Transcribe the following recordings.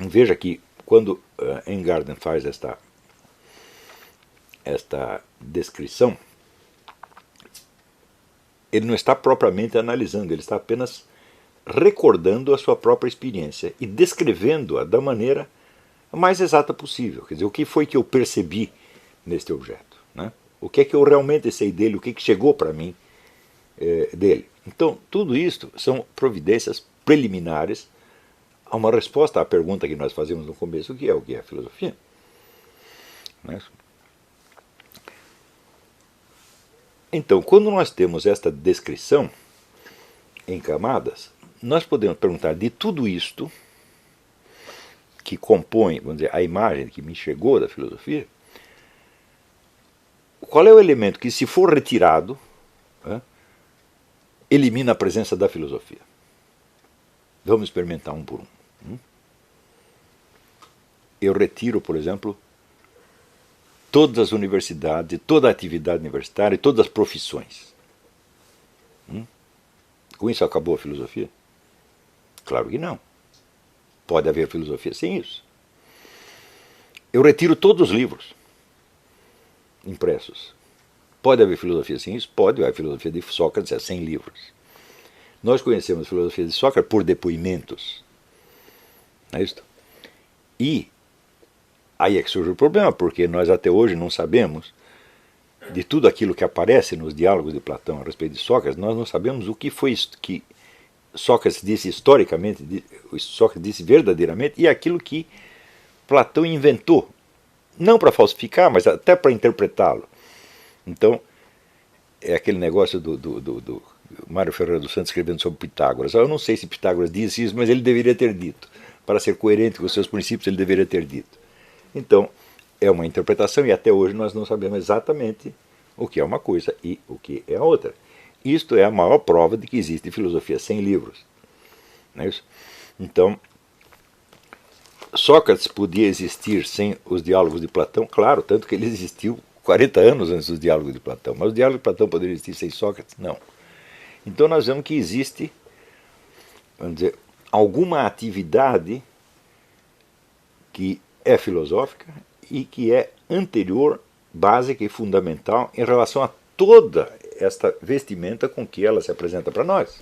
Veja que quando Engarden faz esta descrição, ele não está propriamente analisando, ele está apenas recordando a sua própria experiência e descrevendo-a da maneira mais exata possível. Quer dizer, o que foi que eu percebi neste objeto? Né? O que é que eu realmente sei dele? O que, é que chegou para mim dele? Então, tudo isto são providências preliminares a uma resposta à pergunta que nós fazemos no começo, que é o que é a filosofia. Né? Então, quando nós temos esta descrição em camadas, nós podemos perguntar de tudo isto que compõe, vamos dizer, a imagem que me chegou da filosofia, qual é o elemento que, se for retirado, elimina a presença da filosofia? Vamos experimentar um por um. Eu retiro, por exemplo, todas as universidades, toda a atividade universitária e todas as profissões. Com isso acabou a filosofia? Claro que não. Pode haver filosofia sem isso. Eu retiro todos os livros impressos. Pode haver filosofia sem isso? Pode. A filosofia de Sócrates é sem livros. Nós conhecemos a filosofia de Sócrates por depoimentos. Não é isso? E aí é que surge o problema, porque nós até hoje não sabemos de tudo aquilo que aparece nos diálogos de Platão a respeito de Sócrates, nós não sabemos o que foi que Sócrates disse historicamente, Sócrates disse verdadeiramente, e aquilo que Platão inventou, não para falsificar, mas até para interpretá-lo. Então, é aquele negócio do Mário Ferreira dos Santos escrevendo sobre Pitágoras. Eu não sei se Pitágoras disse isso, mas ele deveria ter dito. Para ser coerente com os seus princípios, ele deveria ter dito. Então, é uma interpretação e até hoje nós não sabemos exatamente o que é uma coisa e o que é a outra. Isto é a maior prova de que existe filosofia sem livros. Não é isso? Então, Sócrates podia existir sem os diálogos de Platão? Claro, tanto que ele existiu 40 anos antes dos diálogos de Platão. Mas os diálogos de Platão poderiam existir sem Sócrates? Não. Então nós vemos que existe, vamos dizer, alguma atividade que é filosófica e que é anterior, básica e fundamental em relação a toda esta vestimenta com que ela se apresenta para nós.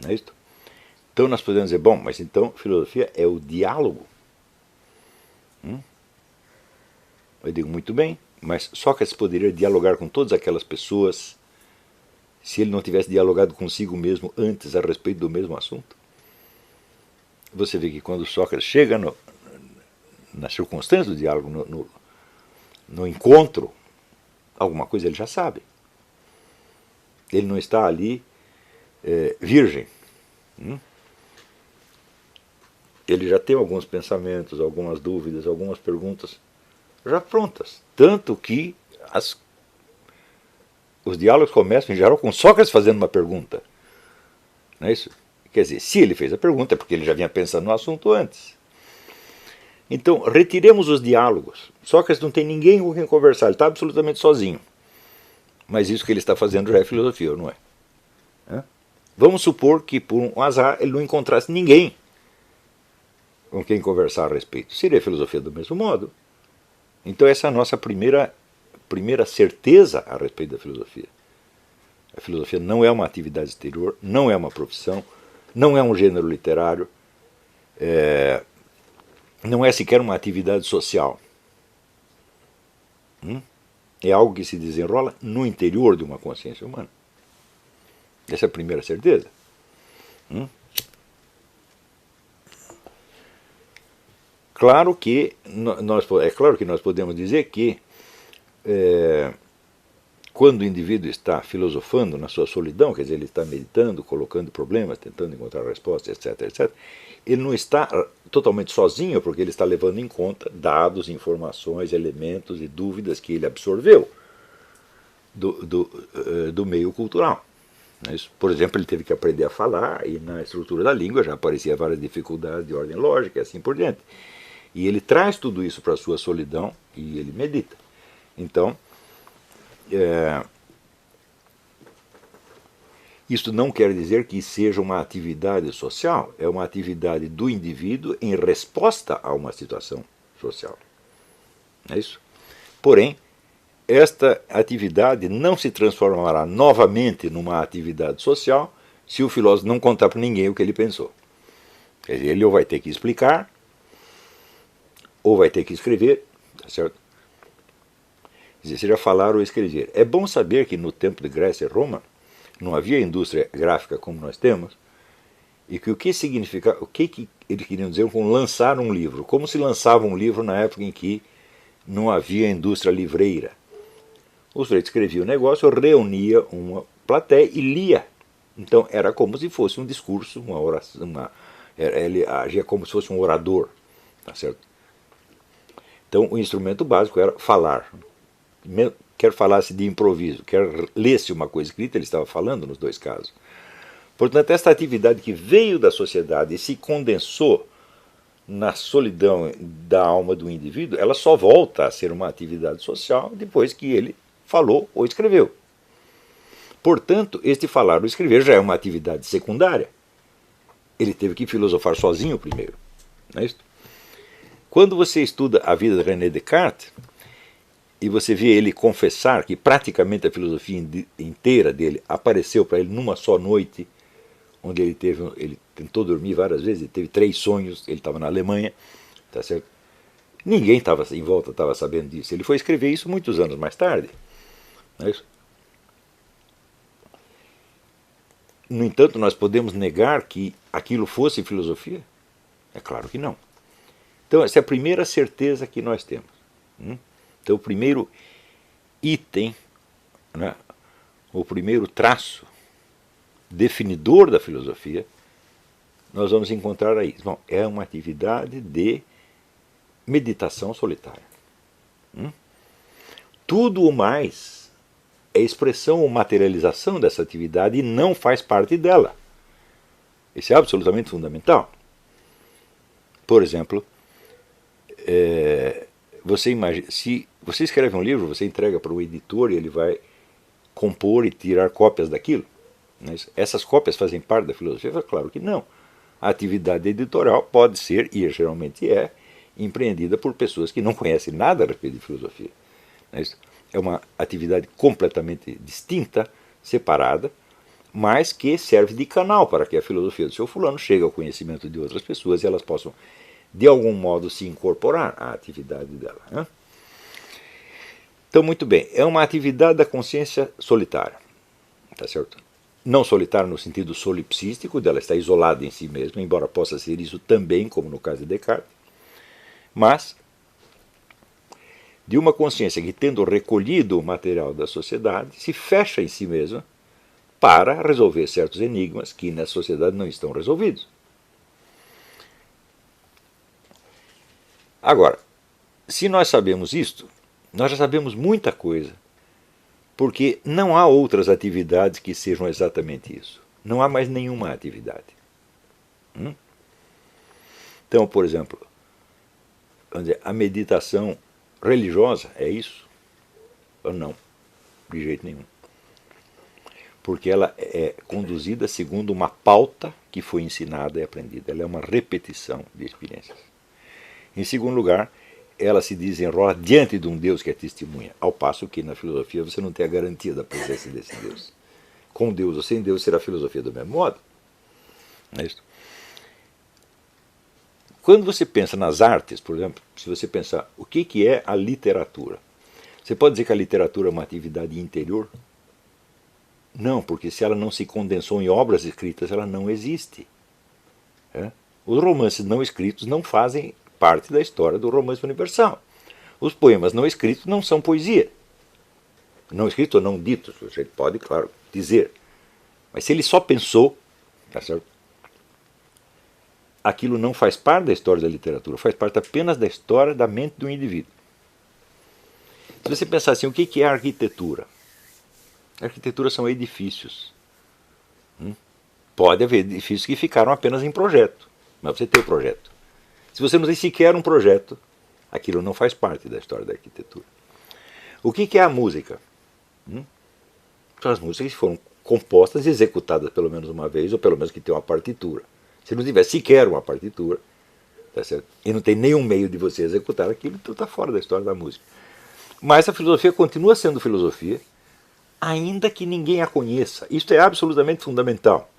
Não é isso? Então nós podemos dizer, bom, mas então filosofia é o diálogo. Eu digo, muito bem, mas Sócrates poderia dialogar com todas aquelas pessoas se ele não tivesse dialogado consigo mesmo antes a respeito do mesmo assunto? Você vê que quando Sócrates chega nas circunstâncias do diálogo, no encontro, alguma coisa ele já sabe. Ele não está ali virgem. Ele já tem alguns pensamentos, algumas dúvidas, algumas perguntas já prontas. Tanto que os diálogos começam, em geral, com Sócrates fazendo uma pergunta. Não é isso? Quer dizer, se ele fez a pergunta é porque ele já vinha pensando no assunto antes. Então, retiremos os diálogos. Sócrates não tem ninguém com quem conversar, ele está absolutamente sozinho. Mas isso que ele está fazendo já é filosofia, não é? Vamos supor que, por um azar, ele não encontrasse ninguém com quem conversar a respeito. Seria filosofia do mesmo modo. Então essa é a nossa primeira certeza a respeito da filosofia. A filosofia não é uma atividade exterior, não é uma profissão, não é um gênero literário, não é sequer uma atividade social. É algo que se desenrola no interior de uma consciência humana. Essa é a primeira certeza. Claro que nós podemos dizer que quando o indivíduo está filosofando na sua solidão, quer dizer, ele está meditando, colocando problemas, tentando encontrar respostas, etc., etc., ele não está totalmente sozinho, porque ele está levando em conta dados, informações, elementos e dúvidas que ele absorveu do meio cultural. Por exemplo, ele teve que aprender a falar e na estrutura da língua já apareciam várias dificuldades de ordem lógica e assim por diante. E ele traz tudo isso para a sua solidão e ele medita. Então, Isso não quer dizer que seja uma atividade social, é uma atividade do indivíduo em resposta a uma situação social. É isso? Porém, esta atividade não se transformará novamente numa atividade social se o filósofo não contar para ninguém o que ele pensou. Quer dizer, ele ou vai ter que explicar, ou vai ter que escrever, tá certo? Quer dizer, seja falar ou escrever. É bom saber que no tempo de Grécia e Roma não havia indústria gráfica como nós temos, e que o que significa, o que eles queriam dizer com lançar um livro? Como se lançava um livro na época em que não havia indústria livreira? O sujeito escrevia o negócio, reunia uma plateia e lia. Então era como se fosse um discurso, uma oração, ele agia como se fosse um orador, tá certo? Então o instrumento básico era falar. Quer falasse de improviso, quer lesse uma coisa escrita, ele estava falando nos dois casos. Portanto, esta atividade que veio da sociedade e se condensou na solidão da alma do indivíduo, ela só volta a ser uma atividade social depois que ele falou ou escreveu. Portanto, este falar ou escrever já é uma atividade secundária. Ele teve que filosofar sozinho primeiro. Não é isso? Quando você estuda a vida de René Descartes, e você vê ele confessar que praticamente a filosofia inteira dele apareceu para ele numa só noite, onde ele tentou dormir várias vezes, ele teve 3 sonhos, ele estava na Alemanha, tá certo? Ninguém estava em volta estava sabendo disso. Ele foi escrever isso muitos anos mais tarde. Não é isso? No entanto, nós podemos negar que aquilo fosse filosofia? É claro que não. Então, essa é a primeira certeza que nós temos. Então, o primeiro item, né, o primeiro traço definidor da filosofia, nós vamos encontrar aí. Bom, é uma atividade de meditação solitária. Tudo o mais é expressão ou materialização dessa atividade e não faz parte dela. Isso é absolutamente fundamental. Por exemplo, você imagina, se você escreve um livro, você entrega para o editor e ele vai compor e tirar cópias daquilo. Essas cópias fazem parte da filosofia? Claro que não. A atividade editorial pode ser, e geralmente é, empreendida por pessoas que não conhecem nada a respeito de filosofia. É uma atividade completamente distinta, separada, mas que serve de canal para que a filosofia do seu fulano chegue ao conhecimento de outras pessoas e elas possam, de algum modo, se incorporar à atividade dela. Né? Então, muito bem, é uma atividade da consciência solitária, tá certo? Não solitária no sentido solipsístico, dela estar isolada em si mesma, embora possa ser isso também, como no caso de Descartes, mas de uma consciência que, tendo recolhido o material da sociedade, se fecha em si mesma para resolver certos enigmas que na sociedade não estão resolvidos. Agora, se nós sabemos isto, nós já sabemos muita coisa, porque não há outras atividades que sejam exatamente isso. Não há mais nenhuma atividade. Então, por exemplo, vamos dizer, a meditação religiosa é isso? Ou não? De jeito nenhum. Porque ela é conduzida segundo uma pauta que foi ensinada e aprendida. Ela é uma repetição de experiências. Em segundo lugar, ela se desenrola diante de um Deus que é testemunha, ao passo que na filosofia você não tem a garantia da presença desse Deus. Com Deus ou sem Deus será a filosofia do mesmo modo. Não é isso? Quando você pensa nas artes, por exemplo, se você pensar o que é a literatura, você pode dizer que a literatura é uma atividade interior? Não, porque se ela não se condensou em obras escritas, ela não existe. Os romances não escritos não fazem parte da história do romance universal. Os poemas não escritos não são poesia. Não escritos ou não ditos, você pode, claro, dizer. Mas se ele só pensou, tá certo? Aquilo não faz parte da história da literatura, faz parte apenas da história da mente do indivíduo. Se você pensar assim, o que é arquitetura? A arquitetura são edifícios. Pode haver edifícios que ficaram apenas em projeto, mas você tem o projeto. Se você não tem sequer um projeto, aquilo não faz parte da história da arquitetura. O que é a música? São as músicas que foram compostas e executadas pelo menos uma vez, ou pelo menos que tenham uma partitura. Se não tiver sequer uma partitura, tá certo? E não tem nenhum meio de você executar aquilo, então está fora da história da música. Mas a filosofia continua sendo filosofia, ainda que ninguém a conheça. Isto é absolutamente fundamental.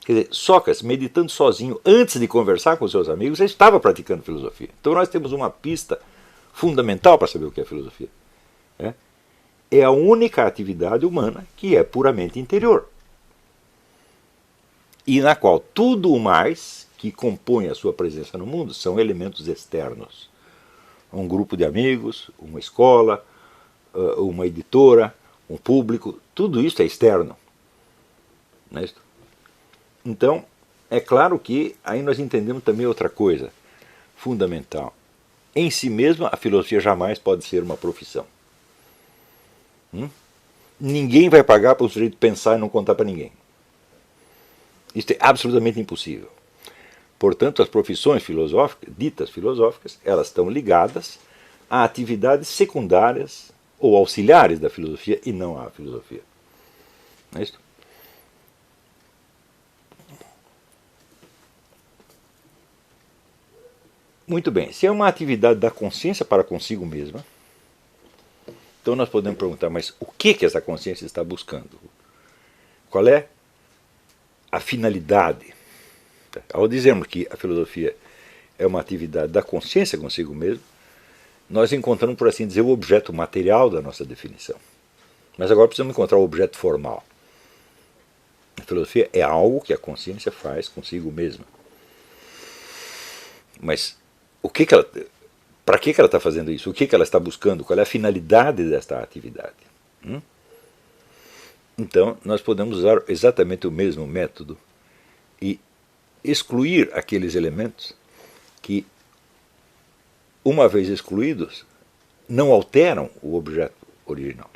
Quer dizer, Sócrates, meditando sozinho, antes de conversar com seus amigos, já estava praticando filosofia. Então nós temos uma pista fundamental para saber o que é filosofia. É a única atividade humana que é puramente interior. E na qual tudo o mais que compõe a sua presença no mundo são elementos externos. Um grupo de amigos, uma escola, uma editora, um público, tudo isso é externo. Não é isso? Então, é claro que aí nós entendemos também outra coisa fundamental. Em si mesma, a filosofia jamais pode ser uma profissão. Ninguém vai pagar para o sujeito pensar e não contar para ninguém. Isso é absolutamente impossível. Portanto, as profissões filosóficas, ditas filosóficas, elas estão ligadas a atividades secundárias ou auxiliares da filosofia e não à filosofia. Não é isso? Muito bem, se é uma atividade da consciência para consigo mesma, então nós podemos perguntar, mas o que essa consciência está buscando? Qual é a finalidade? Ao dizermos que a filosofia é uma atividade da consciência consigo mesmo, nós encontramos, por assim dizer, o objeto material da nossa definição. Mas agora precisamos encontrar o objeto formal. A filosofia é algo que a consciência faz consigo mesma. Mas para que ela está fazendo isso? O que ela está buscando? Qual é a finalidade desta atividade? Então, nós podemos usar exatamente o mesmo método e excluir aqueles elementos que, uma vez excluídos, não alteram o objeto original.